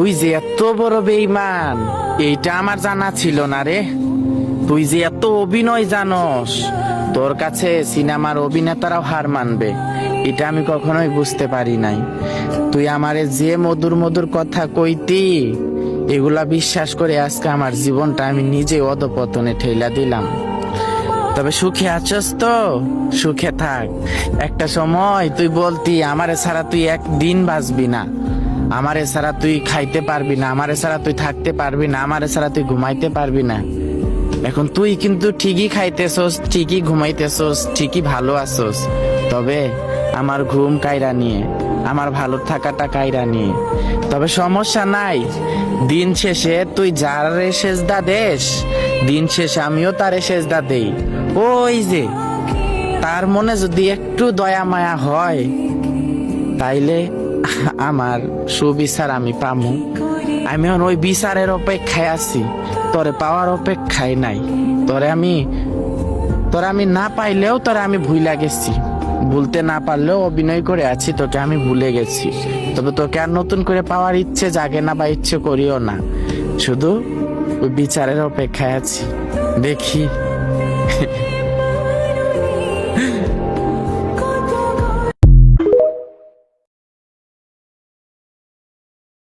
তুই যে এত বড় বেঈমান এইটা আমার জানা ছিল না রে। তুই যে এত অভিনয় জানস, তোর কাছে সিনেমার অভিনেতারাও হার মানবে, এটা আমি কখনোই বুঝতে পারি নাই। তুই আমারে যে মধুর মধুর কথা কইতি, এগুলা বিশ্বাস করে আজকে আমার জীবনটা আমি নিজে অধপতনে ঠেলা দিলাম। তবে সুখে আছস তো? সুখে থাক। একটা সময় তুই বলতি আমারে ছাড়া তুই একদিন বাঁচবি না, আমারে ছাড়া তুই খাইতে পারবি না, আমারে ছাড়া তুই থাকতে পারবি না, আমারে ছাড়া তুই ঘুমাইতে পারবি না। এখন তুই কিন্তু ঠিকই খাইতেছস, ঠিকই ঘুমাইতেছস, ঠিকই ভালো আছস, তবে আমার ঘুম কায়রা নিয়ে, আমার ভালো থাকাটা কায়রা নিয়ে। তবে সমস্যা নাই, দিন শেষে তুই যারে সেজদা দেস, দিন শেষে আমিও তারে সেজদা দেই। ওই যে তার মনে যদি একটু দয়া মায়া হয়, তাইলে আমার সুবিচার আমি পামু। আমি ওই বিচারের অপেক্ষায় আছি, তোরে পাওয়ার অপেক্ষায় নাই। তোরে আমি না পাইলেও তোরে আমি ভুইলা গেছি, ভুলতে না পারলেও অভিনয় করে আছি, তোকে আমি ভুলে গেছি। তবে তোকে আর নতুন করে পাওয়ার ইচ্ছে জাগে না বা ইচ্ছে করিও না, শুধু ওই বিচারের অপেক্ষায় আছি। দেখি